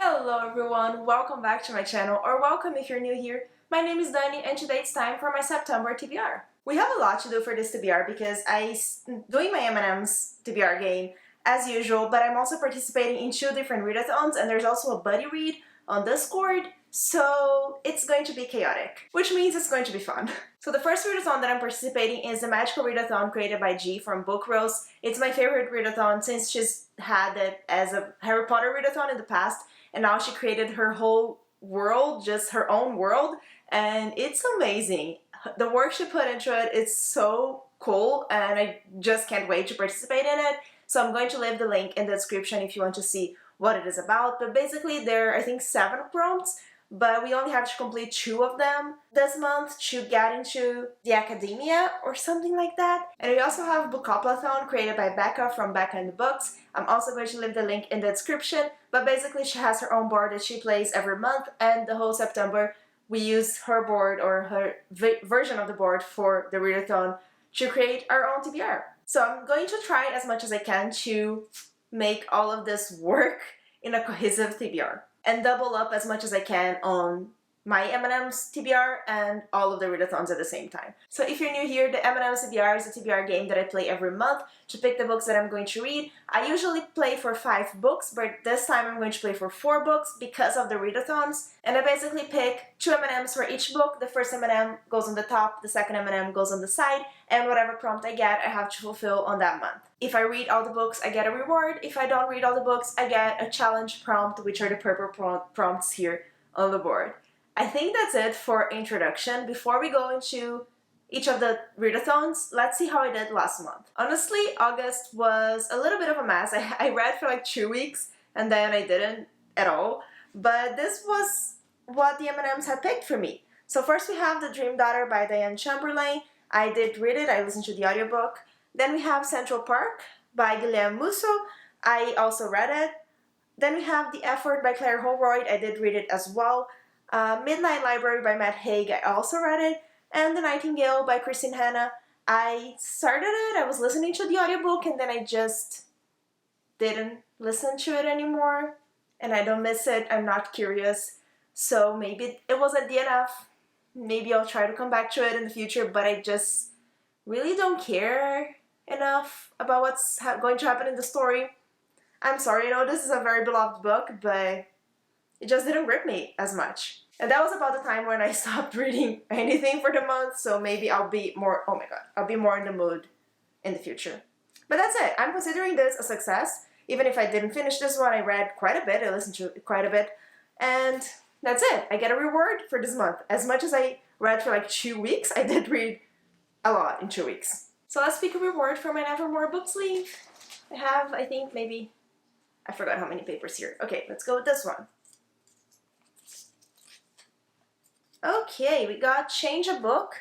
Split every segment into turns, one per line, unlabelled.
Hello everyone, welcome back to my channel, or welcome if you're new here. My name is Dani and today it's time for my September TBR. We have a lot to do for this TBR because I'm doing my M&M'S TBR game as usual, but I'm also participating in 2 different readathons and there's also a buddy read on Discord, so it's going to be chaotic, which means it's going to be fun. So the first readathon that I'm participating is the magical readathon created by G from Book Rose. It's my favorite readathon since she's had it as a Harry Potter readathon in the past, and now she created her whole world, just her own world, and it's amazing. The work she put into it is so cool, and I just can't wait to participate in it. So I'm going to leave the link in the description if you want to see what it is about. But basically there are, I think, 7 prompts, but we only have to complete 2 of them this month to get into the academia or something like that. And we also have Bookoplathon created by Becca from Becca and the Books. I'm also going to leave the link in the description, but basically she has her own board that she plays every month, and the whole September we use her board or her version of the board for the readathon to create our own TBR. So I'm going to try as much as I can to make all of this work in a cohesive TBR and double up as much as I can on my M&M'S TBR and all of the readathons at the same time. So if you're new here, the M&M'S TBR is a TBR game that I play every month to pick the books that I'm going to read. I usually play for 5 books, but this time I'm going to play for 4 books because of the readathons. And I basically pick 2 M&Ms for each book. The first M&M goes on the top, the second M&M goes on the side, and whatever prompt I get, I have to fulfill on that month. If I read all the books, I get a reward. If I don't read all the books, I get a challenge prompt, which are the purple prompts here on the board. I think that's it for introduction. Before we go into each of the readathons, let's see how I did last month. Honestly, August was a little bit of a mess. I read for like 2 weeks and then I didn't at all. But this was what the M&Ms had picked for me. So first we have The Dream Daughter by Diane Chamberlain. I did read it, I listened to the audiobook. Then we have Central Park by Guilherme Musso. I also read it. Then we have The Effort by Claire Holroyd. I did read it as well. Midnight Library by Matt Haig, I also read it, and The Nightingale by Christine Hanna. I started it, I was listening to the audiobook, and then I just didn't listen to it anymore, and I don't miss it, I'm not curious, so maybe it wasn't DNF, maybe I'll try to come back to it in the future, but I just really don't care enough about what's going to happen in the story. I'm sorry, I know this is a very beloved book, but it just didn't grip me as much. And that was about the time when I stopped reading anything for the month, so maybe I'll be more, oh my god, I'll be more in the mood in the future. But that's it. I'm considering this a success. Even if I didn't finish this one, I read quite a bit, I listened to it quite a bit, and that's it. I get a reward for this month. As much as I read for like 2 weeks, I did read a lot in 2 weeks. So let's pick a reward for my Nevermore book sleeve. I have, I think, maybe, I forgot how many papers here. Okay, let's go with this one. Okay, we got change a book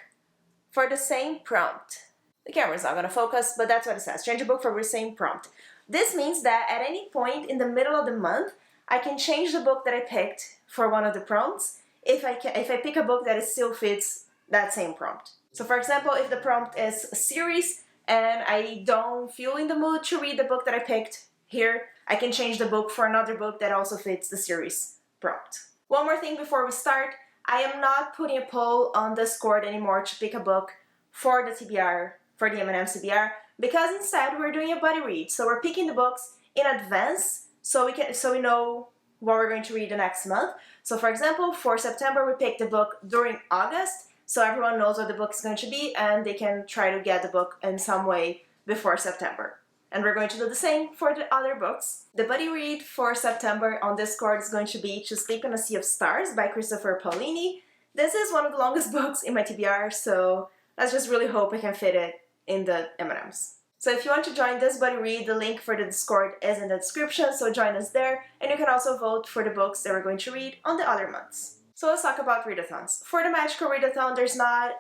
for the same prompt. The camera's not gonna focus, but that's what it says. Change a book for the same prompt. This means that at any point in the middle of the month, I can change the book that I picked for one of the prompts if I pick a book that still fits that same prompt. So for example, if the prompt is a series and I don't feel in the mood to read the book that I picked here, I can change the book for another book that also fits the series prompt. One more thing before we start. I am not putting a poll on Discord anymore to pick a book for the TBR, for the M&M'S TBR, because instead we're doing a buddy read. So we're picking the books in advance so we know what we're going to read the next month. So for example, for September we picked the book during August, so everyone knows what the book is going to be and they can try to get the book in some way before September. And we're going to do the same for the other books. The buddy read for September on Discord is going to be To Sleep in a Sea of Stars by Christopher Paolini. This is one of the longest books in my TBR, so let's just really hope I can fit it in the M&Ms. So if you want to join this buddy read, the link for the Discord is in the description, so join us there. And you can also vote for the books that we're going to read on the other months. So let's talk about readathons. For the magical readathon, there's not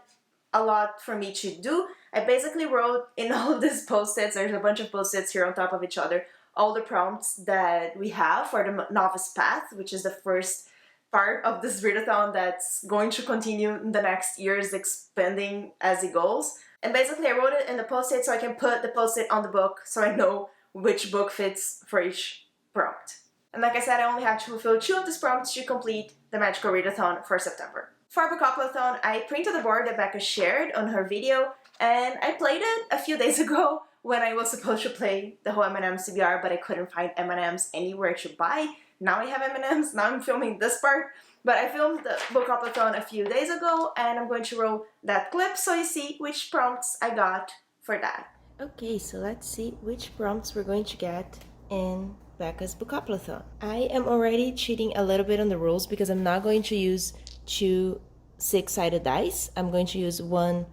a lot for me to do. I basically wrote in all of these post-its, there's a bunch of post-its here on top of each other, all the prompts that we have for the novice path, which is the first part of this readathon that's going to continue in the next years, expanding as it goes. And basically I wrote it in the post-it so I can put the post-it on the book so I know which book fits for each prompt. And like I said, I only have to fulfill 2 of these prompts to complete the magical readathon for September. For Bookoplathon, I printed the board that Becca shared on her video, and I played it a few days ago when I was supposed to play the whole M&M'S TBR, but I couldn't find M&Ms anywhere to buy. Now I have M&Ms, now I'm filming this part. But I filmed the Bookoplathon a few days ago, and I'm going to roll that clip so you see which prompts I got for that. Okay, so let's see which prompts we're going to get in Becca's Bookoplathon. I am already cheating a little bit on the rules because I'm not going to use 2 6-sided dice. I'm going to use 1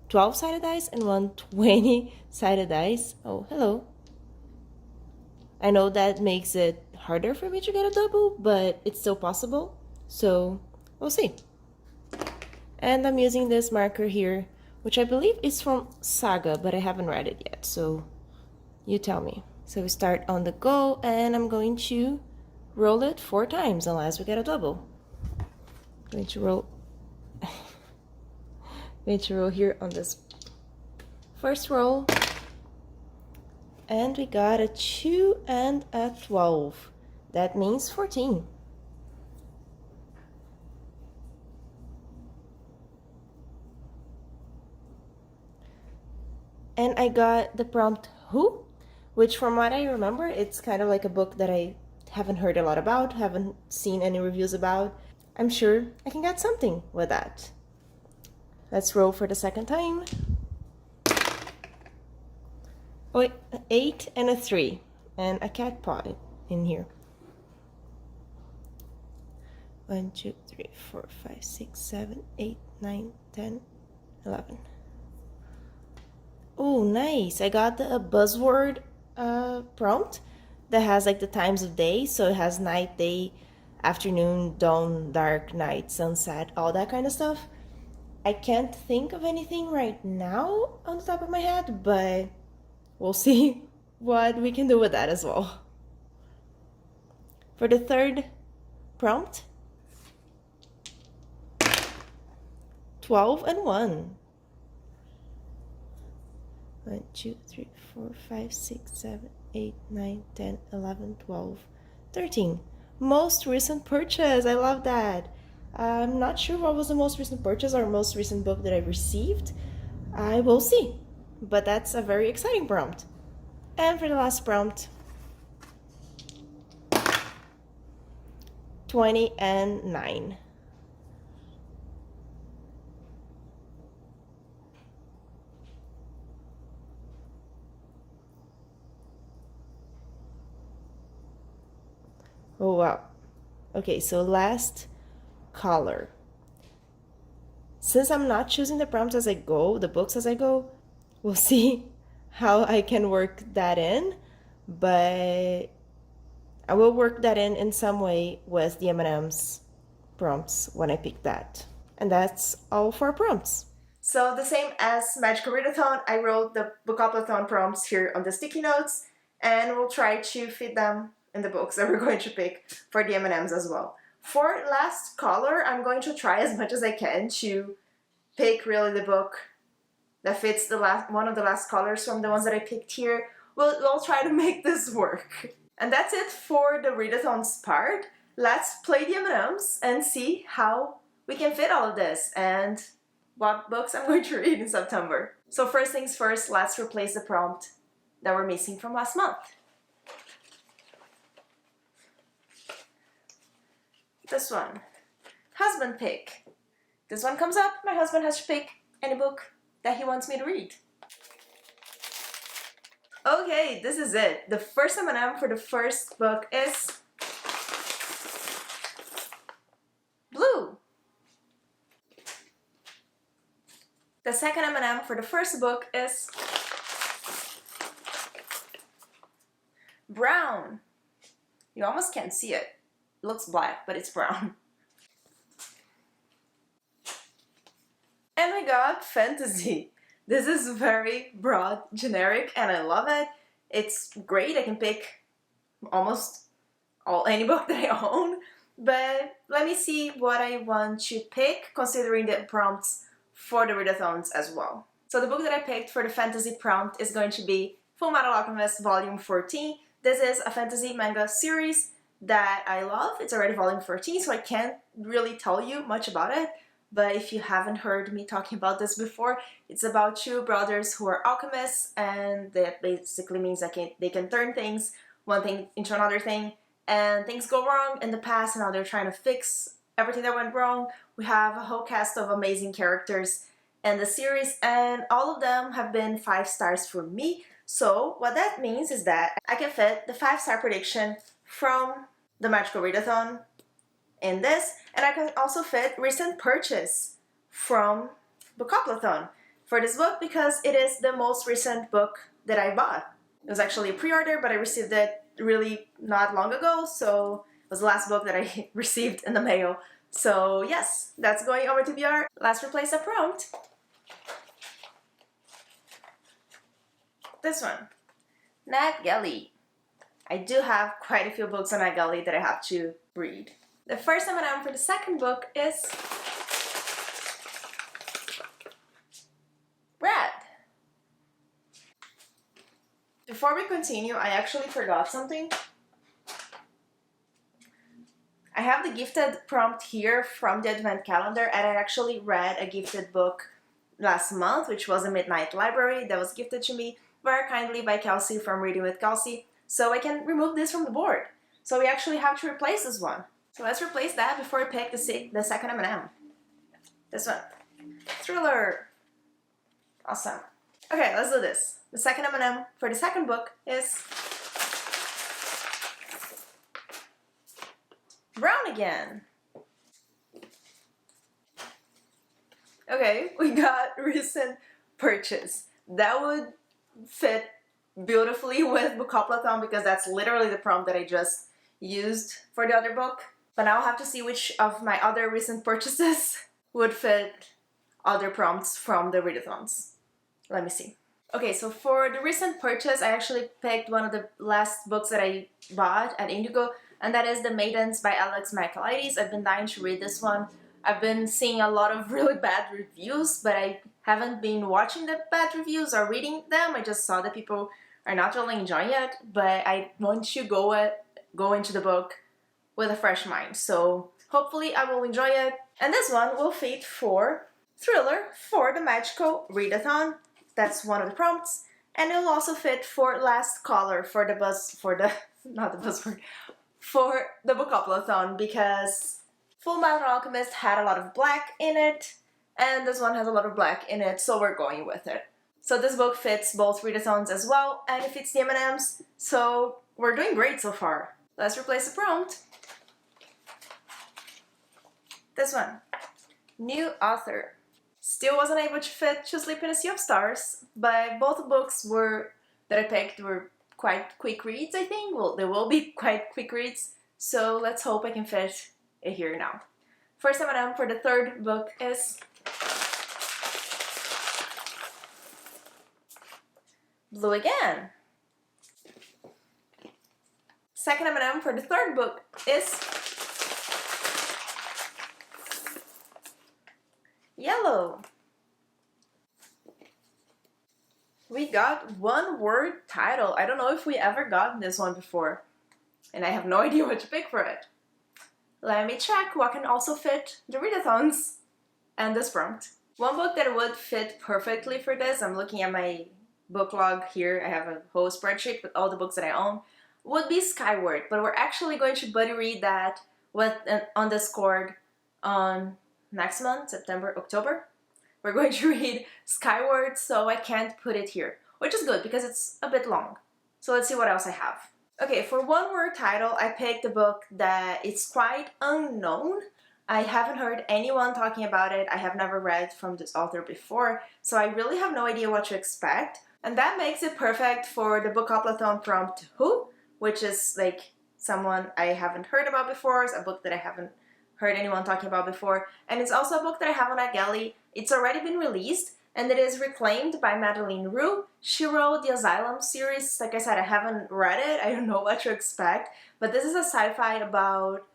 12-sided dice and 1 20-sided dice. Oh, hello. I know that makes it harder for me to get a double, but it's still possible. So we'll see. And I'm using this marker here, which I believe is from Saga, but I haven't read it yet, so you tell me. So we start on the go, and I'm going to roll it 4 times unless we get a double. I'm going to roll here on this first roll, and we got a 2 and a 12. That means 14. And I got the prompt Who, which from what I remember, it's kind of like a book that I haven't heard a lot about, haven't seen any reviews about. I'm sure I can get something with that. Let's roll for the second time. Oh, 8 and a 3, and a cat paw in here. 1, 2, 3, 4, 5, 6, 7, 8, 9, 10, 11. Oh, nice. I got the Buzzword prompt that has like the times of day. So it has night, day, afternoon, dawn, dark, night, sunset, all that kind of stuff. I can't think of anything right now on the top of my head, but we'll see what we can do with that as well. For the third prompt, 12 and 1. 1, 2, 3, 4, 5, 6, 7, 8, 9, 10, 11, 12, 13. Most recent purchase. I love that. I'm not sure what was the most recent purchase or most recent book that I received. I will see. But that's a very exciting prompt. And for the last prompt, 20 and 9. Oh, wow. Okay, so last color. Since I'm not choosing the prompts as I go, the books as I go, we'll see how I can work that in, but I will work that in some way with the M&M's prompts when I pick that. And that's all 4 prompts. So the same as Magical Readathon, I wrote the Bookoplathon prompts here on the sticky notes, and we'll try to fit them in the books that we're going to pick for the M&Ms as well. For last color, I'm going to try as much as I can to pick really the book that fits the one of the last colors from the ones that I picked here. We'll try to make this work. And that's it for the readathons part. Let's play the M&Ms and see how we can fit all of this and what books I'm going to read in September. So first things first, let's replace the prompt that we're missing from last month. This one, husband pick. This one comes up, my husband has to pick any book that he wants me to read. Okay, this is it. The first M&M for the first book is blue. The second M&M for the first book is brown. You almost can't see it. It looks black, but it's brown. And we got fantasy. This is very broad, generic, and I love it. It's great. I can pick almost any book that I own. But let me see what I want to pick, considering the prompts for the readathons as well. So the book that I picked for the fantasy prompt is going to be Fullmetal Alchemist Volume 14. This is a fantasy manga series that I love. It's already volume 14, so I can't really tell you much about it. But if you haven't heard me talking about this before, it's about two brothers who are alchemists, and that basically means that they can turn things, one thing into another thing, and things go wrong in the past, and now they're trying to fix everything that went wrong. We have a whole cast of amazing characters in the series, and all of them have been 5 stars for me. So what that means is that I can fit the 5-star prediction from the Magical Readathon in this, and I can also fit recent purchase from Bookoplathon for this book because it is the most recent book that I bought. It was actually a pre-order, but I received it really not long ago, so it was the last book that I received in the mail. So yes, that's going over to TBR. Let's replace the prompt. This one, NetGalley. I do have quite a few books on NetGalley that I have to read. The first M&M for the second book is Red. Before we continue, I actually forgot something. I have the gifted prompt here from the Advent Calendar, and I actually read a gifted book last month, which was A Midnight Library, that was gifted to me very kindly by Kelsey from Reading with Kelsey. So I can remove this from the board. So we actually have to replace this one. So let's replace that before we pick the second M&M. This one. Thriller. Awesome. Okay, let's do this. The second M&M for the second book is brown again. Okay, we got recent purchase. That would fit beautifully with Bookoplathon because that's literally the prompt that I just used for the other book. But now I'll have to see which of my other recent purchases would fit other prompts from the Readathons. Let me see. Okay, so for the recent purchase, I actually picked one of the last books that I bought at Indigo, and that is The Maidens by Alex Michaelides. I've been dying to read this one. I've been seeing a lot of really bad reviews, but I haven't been watching the bad reviews or reading them. I just saw that people are not really enjoying it, but I want to go into the book with a fresh mind. So hopefully I will enjoy it. And this one will fit for Thriller for the Magical Readathon. That's one of the prompts. And it will also fit for Last Caller for the not the Buzzword, for the Bookoplathon because Full Metal Alchemist had a lot of black in it, and this one has a lot of black in it, so we're going with it. So this book fits both readathons as well, and it fits the M&Ms, so we're doing great so far. Let's replace the prompt. This one, new author. Still wasn't able to fit To Sleep in a Sea of Stars, but both books that I picked were quite quick reads, I think. Well, they will be quite quick reads, so let's hope I can fit it here now. First M&M for the third book is blue again. Second M&M for the third book is yellow. We got one word title. I don't know if we ever gotten this one before, and I have no idea what to pick for it. Let me check what can also fit the readathons and this prompt. One book that would fit perfectly for this, I'm looking at my book log here, I have a whole spreadsheet with all the books that I own, would be Skyward, but we're actually going to buddy read that on Discord on next month, September, October. We're going to read Skyward, so I can't put it here, which is good because it's a bit long. So let's see what else I have. Okay, for one word title, I picked a book that is quite unknown. I haven't heard anyone talking about it. I have never read from this author before, so I really have no idea what to expect. And that makes it perfect for the Bookoplathon prompt Who, which is like someone I haven't heard about before. It's a book that I haven't heard anyone talking about before. And it's also a book that I have on NetGalley. It's already been released, and it is Reclaimed by Madeleine Roux. She wrote the Asylum series. Like I said, I haven't read it. I don't know what to expect. But this is a sci-fi about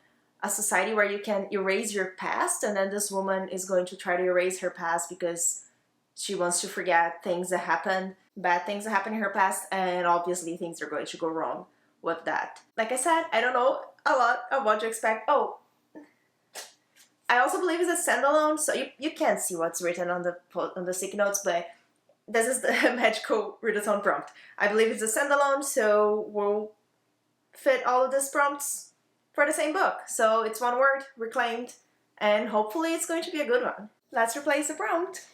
a society where you can erase your past, and then this woman is going to try to erase her past because she wants to forget things that happened, bad things that happened in her past, and obviously things are going to go wrong with that. Like I said, I don't know a lot of what to expect. Oh, I also believe it's a standalone, so you can't see what's written on the sticky notes, but this is the magical readathon prompt. I believe it's a standalone, so we'll fit all of these prompts for the same book. So it's one word, reclaimed, and hopefully it's going to be a good one. Let's replace the prompt.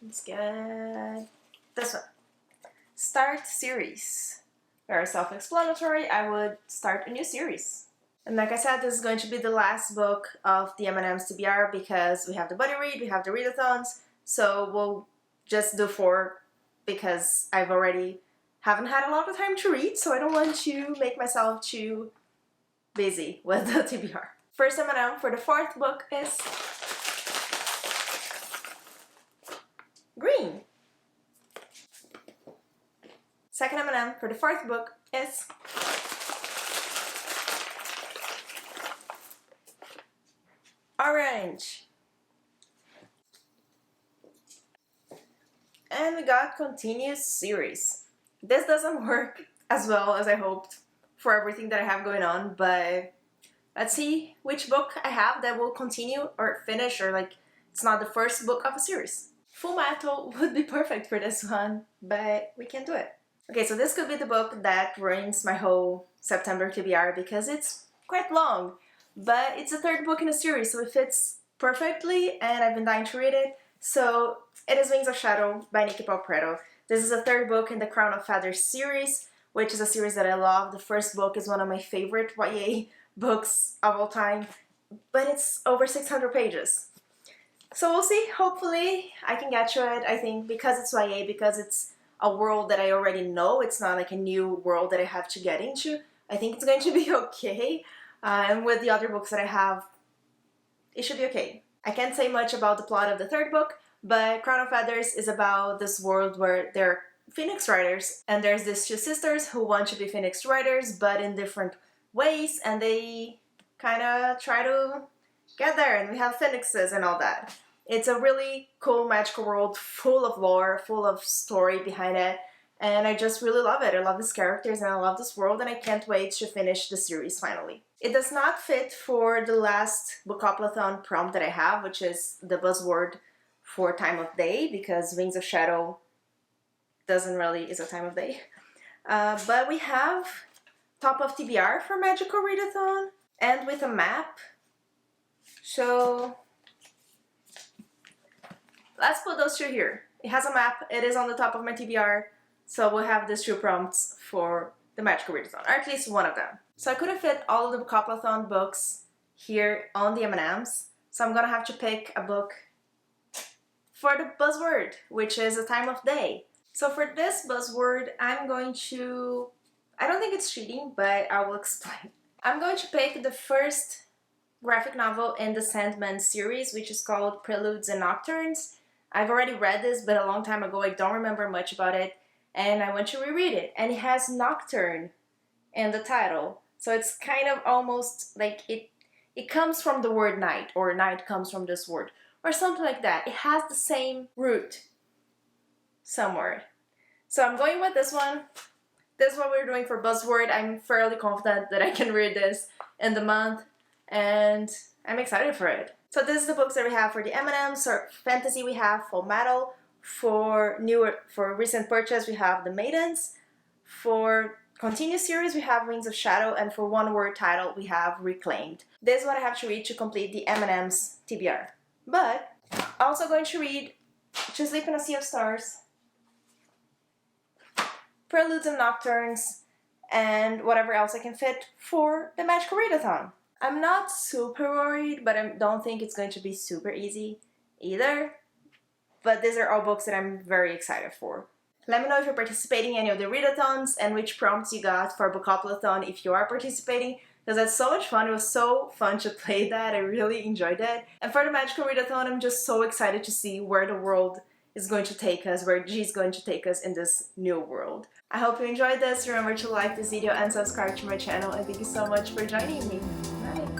Let's get this one. Start series. Very self-explanatory. I would start a new series. And like I said, this is going to be the last book of the M&M'S TBR because we have the buddy read, we have the readathons, so we'll just do 4 because I've already haven't had a lot of time to read, so I don't want to make myself too busy with the TBR. First M&M for the 4th book is green. Second M&M for the 4th book is orange. And we got continuous series. This doesn't work as well as I hoped for everything that I have going on, but let's see which book I have that will continue or finish, or like it's not the first book of a series. Full Metal would be perfect for this one, but we can't do it. Okay, so this could be the book that ruins my whole September TBR because it's quite long, but it's the 3rd book in a series, so it fits perfectly and I've been dying to read it. So it is Wings of Shadow by Nikki Palpretto. This is the 3rd book in the Crown of Feathers series, which is a series that I love. The first book is one of my favorite YA books of all time, but it's over 600 pages. So we'll see. Hopefully I can get to it. I think because it's YA, because it's a world that I already know, it's not like a new world that I have to get into, I think it's going to be okay. And with the other books that I have, it should be okay. I can't say much about the plot of the 3rd book, but Crown of Feathers is about this world where there are Phoenix Riders, and there's these 2 sisters who want to be Phoenix Riders, but in different ways, and they kind of try to get there, and we have phoenixes and all that. It's a really cool magical world, full of lore, full of story behind it, and I just really love it. I love these characters and I love this world, and I can't wait to finish the series finally. It does not fit for the last Bookoplathon prompt that I have, which is the buzzword for time of day, because Wings of Shadow doesn't really is a time of day. But we have top of TBR for Magical Readathon, and with a map. So let's put those 2 here. It has a map, it is on the top of my TBR, so we'll have these 2 prompts for the Magical Readathon, or at least one of them. So I couldn't fit all of the Bookoplathon books here on the M&Ms, so I'm gonna have to pick a book for the buzzword, which is a time of day. So for this buzzword, I'm going to, I don't think it's cheating, but I will explain. I'm going to pick the first graphic novel in the Sandman series, which is called Preludes and Nocturnes. I've already read this, but a long time ago. I don't remember much about it, and I want to reread it. And it has Nocturne in the title, so it's kind of almost like it comes from the word night, or night comes from this word, or something like that. It has the same root somewhere. So I'm going with this one. This is what we're doing for buzzword. I'm fairly confident that I can read this in the month, and I'm excited for it. So this is the books that we have for the M&Ms. For fantasy, we have Full Metal. For recent purchase, we have The Maidens. For continuous series, we have Wings of Shadow, and for one word title, we have Reclaimed. This is what I have to read to complete the M&Ms TBR. But I'm also going to read To Sleep in a Sea of Stars, Preludes and Nocturnes, and whatever else I can fit for the Magical Readathon. I'm not super worried, but I don't think it's going to be super easy either. But these are all books that I'm very excited for. Let me know if you're participating in any of the readathons and which prompts you got for Bookoplathon if you are participating, because that's so much fun. It was so fun to play that. I really enjoyed it. And for the Magical Readathon, I'm just so excited to see where the world is going to take us, where G's going to take us in this new world. I hope you enjoyed this. Remember to like this video and subscribe to my channel, and thank you so much for joining me. Bye!